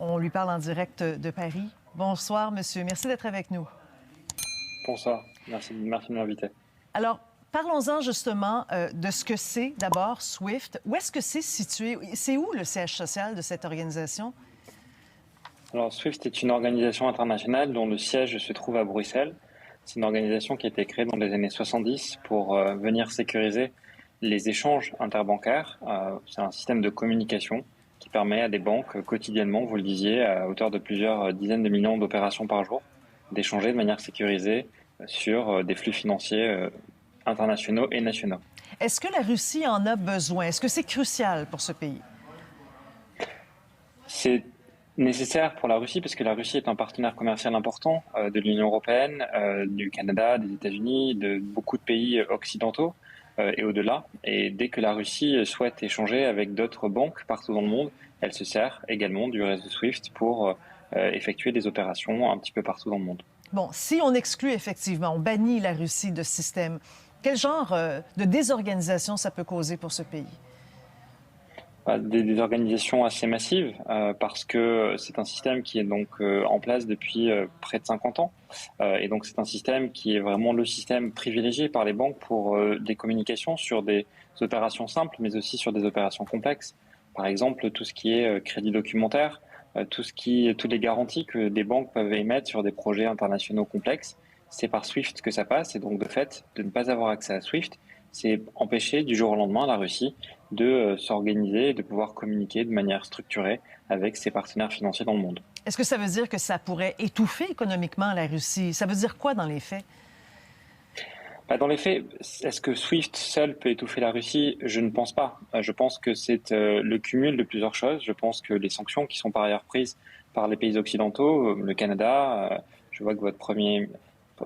On lui parle en direct de Paris. Bonsoir, monsieur. Merci d'être avec nous. Bonsoir. Merci de m'inviter. Alors, parlons-en justement de ce que c'est d'abord SWIFT. Où est-ce que c'est situé? C'est où le siège social de cette organisation? Alors, SWIFT est une organisation internationale dont le siège se trouve à Bruxelles. C'est une organisation qui a été créée dans les années 70 pour venir sécuriser les échanges interbancaires. C'est un système de communication qui permet à des banques quotidiennement, vous le disiez, à hauteur de plusieurs dizaines de millions d'opérations par jour, d'échanger de manière sécurisée sur des flux financiers internationaux et nationaux. Est-ce que la Russie en a besoin? Est-ce que c'est crucial pour ce pays? C'est nécessaire pour la Russie parce que la Russie est un partenaire commercial important de l'Union européenne, du Canada, des États-Unis, de beaucoup de pays occidentaux et au-delà. Et dès que la Russie souhaite échanger avec d'autres banques partout dans le monde, elle se sert également du réseau SWIFT pour effectuer des opérations un petit peu partout dans le monde. Bon, si on exclut effectivement, on bannit la Russie de ce système, quel genre de désorganisation ça peut causer pour ce pays? Des organisations assez massives parce que c'est un système qui est donc en place depuis près de 50 ans. Et donc c'est un système qui est vraiment le système privilégié par les banques pour des communications sur des opérations simples, mais aussi sur des opérations complexes. Par exemple, tout ce qui est crédit documentaire, toutes les garanties que des banques peuvent émettre sur des projets internationaux complexes, c'est par SWIFT que ça passe. Et donc de fait, de ne pas avoir accès à SWIFT, c'est empêcher du jour au lendemain la Russie de s'organiser et de pouvoir communiquer de manière structurée avec ses partenaires financiers dans le monde. Est-ce que ça veut dire que ça pourrait étouffer économiquement la Russie? Ça veut dire quoi dans les faits? Dans les faits, est-ce que SWIFT seul peut étouffer la Russie? Je ne pense pas. Je pense que c'est le cumul de plusieurs choses. Je pense que les sanctions qui sont par ailleurs prises par les pays occidentaux, le Canada, je vois que votre premier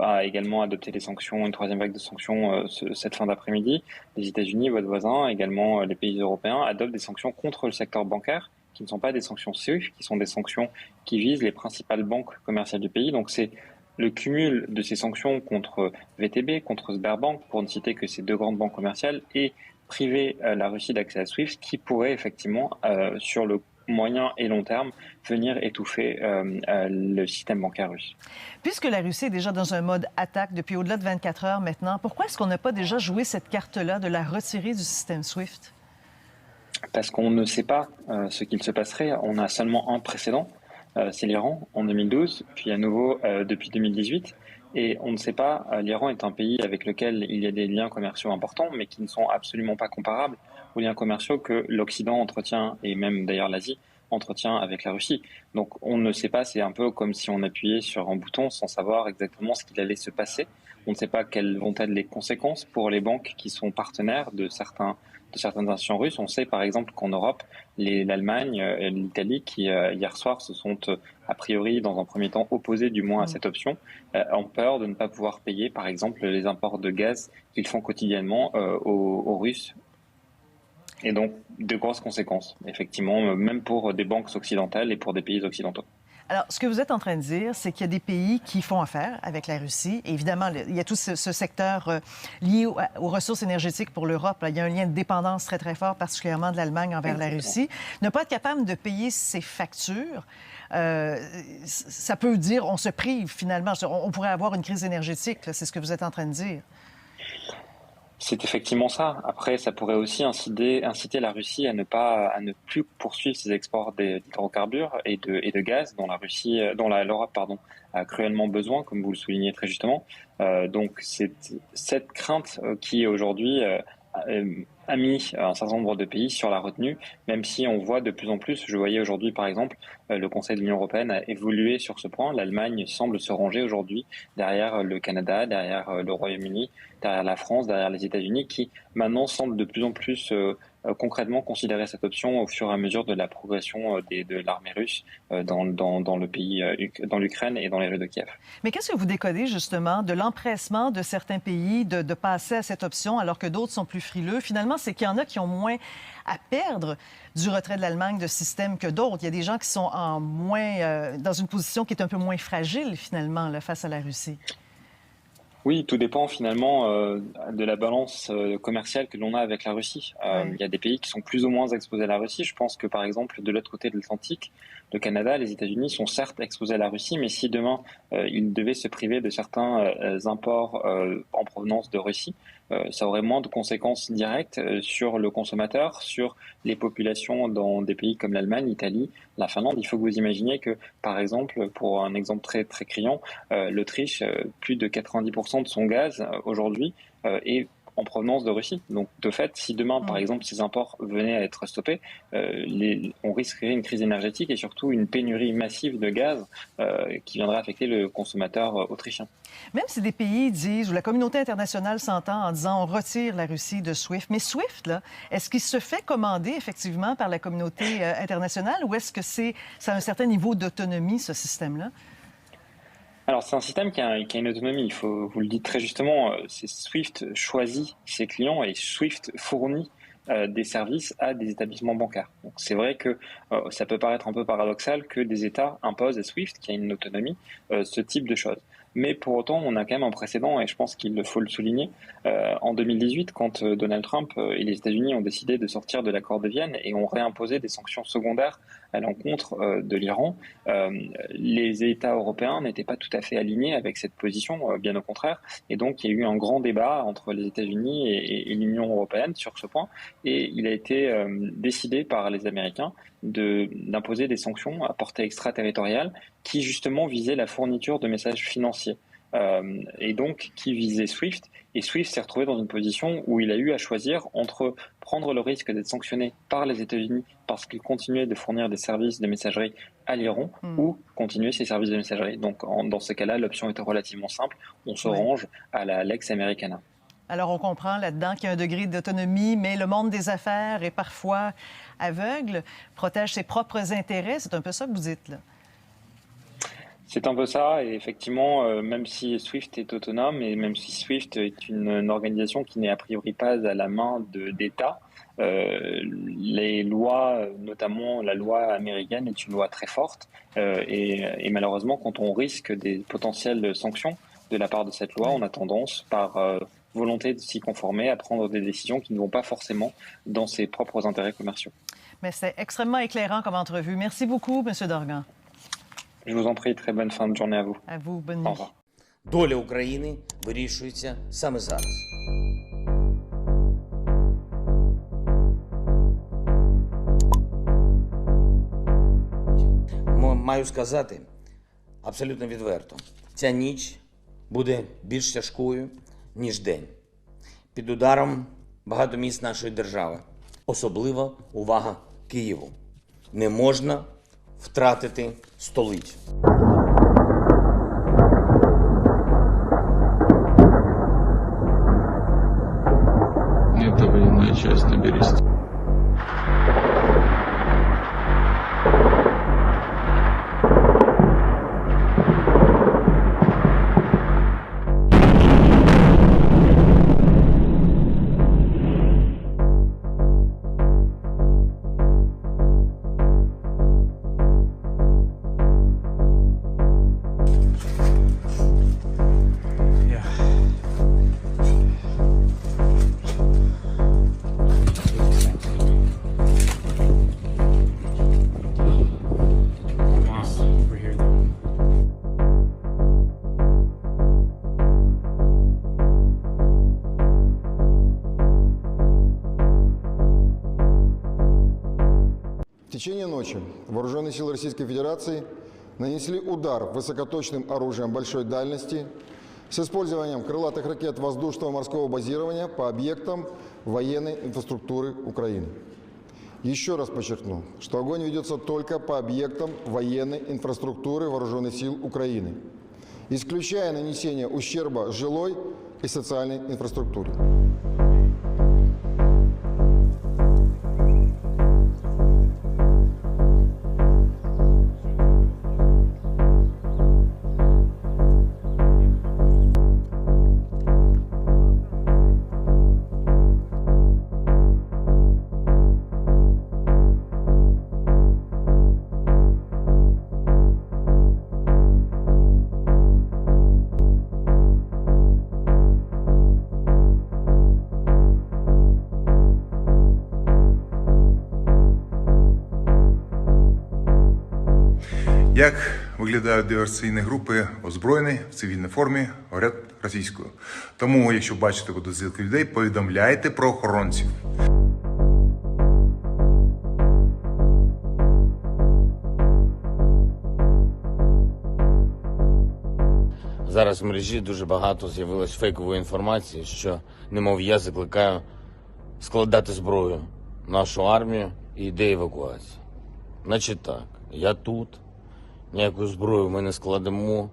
a également adopté des sanctions, une troisième vague de sanctions cette fin d'après-midi. Les États-Unis, votre voisin, également les pays européens, adoptent des sanctions contre le secteur bancaire, qui ne sont pas des sanctions SWIFT, qui sont des sanctions qui visent les principales banques commerciales du pays. Donc c'est le cumul de ces sanctions contre VTB, contre Sberbank, pour ne citer que ces deux grandes banques commerciales, et priver la Russie d'accès à SWIFT, qui pourrait effectivement, sur le moyen et long terme, venir étouffer le système bancaire russe. Puisque la Russie est déjà dans un mode attaque depuis au-delà de 24 heures maintenant, pourquoi est-ce qu'on n'a pas déjà joué cette carte-là de la retirer du système SWIFT? Parce qu'on ne sait pas ce qu'il se passerait. On a seulement un précédent, c'est l'Iran en 2012, puis à nouveau depuis 2018. Et on ne sait pas, l'Iran est un pays avec lequel il y a des liens commerciaux importants, mais qui ne sont absolument pas comparables aux liens commerciaux que l'Occident entretient, et même d'ailleurs l'Asie, entretient avec la Russie. Donc on ne sait pas, c'est un peu comme si on appuyait sur un bouton sans savoir exactement ce qu'il allait se passer. On ne sait pas quelles vont être les conséquences pour les banques qui sont partenaires de certaines institutions russes. On sait par exemple qu'en Europe, l'Allemagne et l'Italie, qui hier soir se sont a priori dans un premier temps opposés du moins à cette option, ont peur de ne pas pouvoir payer par exemple les imports de gaz qu'ils font quotidiennement aux Russes. Et donc, de grosses conséquences, effectivement, même pour des banques occidentales et pour des pays occidentaux. Alors, ce que vous êtes en train de dire, c'est qu'il y a des pays qui font affaire avec la Russie. Et évidemment, il y a tout ce secteur lié aux ressources énergétiques pour l'Europe. Il y a un lien de dépendance très, très fort, particulièrement de l'Allemagne envers la Russie. Ne pas être capable de payer ses factures, ça peut dire on se prive finalement. On pourrait avoir une crise énergétique, c'est ce que vous êtes en train de dire. C'est effectivement ça. Après, ça pourrait aussi inciter la Russie à ne plus poursuivre ses exports d'hydrocarbures et de gaz dont l'Europe a cruellement besoin, comme vous le soulignez très justement. Donc c'est cette crainte qui aujourd'hui a mis un certain nombre de pays sur la retenue, même si on voit de plus en plus, je voyais aujourd'hui par exemple, le Conseil de l'Union européenne a évolué sur ce point. L'Allemagne semble se ranger aujourd'hui derrière le Canada, derrière le Royaume-Uni, derrière la France, derrière les États-Unis, qui maintenant semblent de plus en plus concrètement considérer cette option au fur et à mesure de la progression de l'armée russe dans le pays, dans l'Ukraine et dans les rues de Kiev. Mais qu'est-ce que vous décodez justement de l'empressement de certains pays de passer à cette option alors que d'autres sont plus frileux? Finalement, c'est qu'il y en a qui ont moins à perdre du retrait de l'Allemagne de système que d'autres. Il y a des gens qui sont dans une position qui est un peu moins fragile finalement là, face à la Russie. Oui, tout dépend finalement de la balance commerciale que l'on a avec la Russie. Oui. Il y a des pays qui sont plus ou moins exposés à la Russie. Je pense que par exemple de l'autre côté de l'Atlantique, le Canada, les États-Unis sont certes exposés à la Russie, mais si demain ils devaient se priver de certains imports en provenance de Russie, ça aurait moins de conséquences directes sur le consommateur, sur les populations dans des pays comme l'Allemagne, l'Italie, la Finlande. Il faut que vous imaginiez que, par exemple, pour un exemple très très criant, l'Autriche, plus de 90% de son gaz aujourd'hui est en provenance de Russie. Donc, de fait, si demain, par Mm. exemple, ces imports venaient à être stoppés, on risquerait une crise énergétique et surtout une pénurie massive de gaz qui viendrait affecter le consommateur autrichien. Même si des pays disent, ou la communauté internationale s'entend en disant on retire la Russie de SWIFT, mais SWIFT, là, est-ce qu'il se fait commander effectivement par la communauté internationale ou est-ce que ça a un certain niveau d'autonomie, ce système-là? Alors, c'est un système qui a une autonomie. Vous le dites très justement, Swift choisit ses clients et Swift fournit des services à des établissements bancaires. Donc, c'est vrai que ça peut paraître un peu paradoxal que des États imposent à Swift, qui a une autonomie, ce type de choses. Mais pour autant, on a quand même un précédent, et je pense qu'il faut le souligner. En 2018, quand Donald Trump et les États-Unis ont décidé de sortir de l'accord de Vienne et ont réimposé des sanctions secondaires à l'encontre de l'Iran, les États européens n'étaient pas tout à fait alignés avec cette position, bien au contraire. Et donc, il y a eu un grand débat entre les États-Unis et l'Union européenne sur ce point. Et il a été décidé par les Américains d'imposer des sanctions à portée extraterritoriale qui justement visaient la fourniture de messages financiers. Et donc qui visait Swift. Et Swift s'est retrouvé dans une position où il a eu à choisir entre prendre le risque d'être sanctionné par les États-Unis parce qu'il continuait de fournir des services de messagerie à l'Iran ou continuer ses services de messagerie. Donc dans ce cas-là, l'option était relativement simple. On se Oui. range à la Lex Americana. Alors, on comprend là-dedans qu'il y a un degré d'autonomie, mais le monde des affaires est parfois aveugle, protège ses propres intérêts. C'est un peu ça que vous dites, là. C'est un peu ça, et effectivement, même si Swift est autonome et même si Swift est une organisation qui n'est a priori pas à la main d'État, les lois, notamment la loi américaine, est une loi très forte, et malheureusement, quand on risque des potentielles sanctions de la part de cette loi, Oui. on a tendance, par volonté de s'y conformer, à prendre des décisions qui ne vont pas forcément dans ses propres intérêts commerciaux. Mais c'est extrêmement éclairant comme entrevue. Merci beaucoup, M. Dorgan. Je vous en prie, très bonne fin de journée à vous. À vous, bonne Au nuit. revoir. Доля України вирішується саме зараз. Маю сказати абсолютно відверто, ця ніч буде більш тяжкою, ніж день. Під ударом багато міст нашої держави. Особлива увага Києву. Не можна втратити столицю. Это военная часть на Бересте. Over here. В течение ночи вооруженные силы Российской Федерации нанесли удар высокоточным оружием большой дальности с использованием крылатых ракет воздушного и морского базирования по объектам военной инфраструктуры Украины. Еще раз подчеркну, что огонь ведется только по объектам военной инфраструктуры Вооруженных сил Украины, исключая нанесение ущерба жилой и социальной инфраструктуре. Як виглядають диверсійні групи, озброєні в цивільній формі, говорять російською. Тому, якщо бачите підозрілих людей, повідомляйте про охоронців. Зараз в мережі дуже багато з'явилось фейкової інформації, що, немов я закликаю складати зброю нашу армію і йде евакуація. Значить так, я тут, ніяку зброю ми не складемо,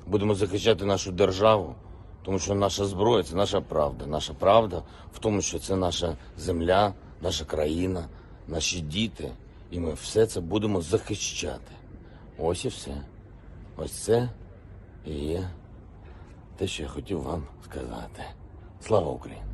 будемо захищати нашу державу, тому що наша зброя – це наша правда. Наша правда в тому, що це наша земля, наша країна, наші діти, і ми все це будемо захищати. Ось і все. Ось це і є те, що я хотів вам сказати. Слава Україні!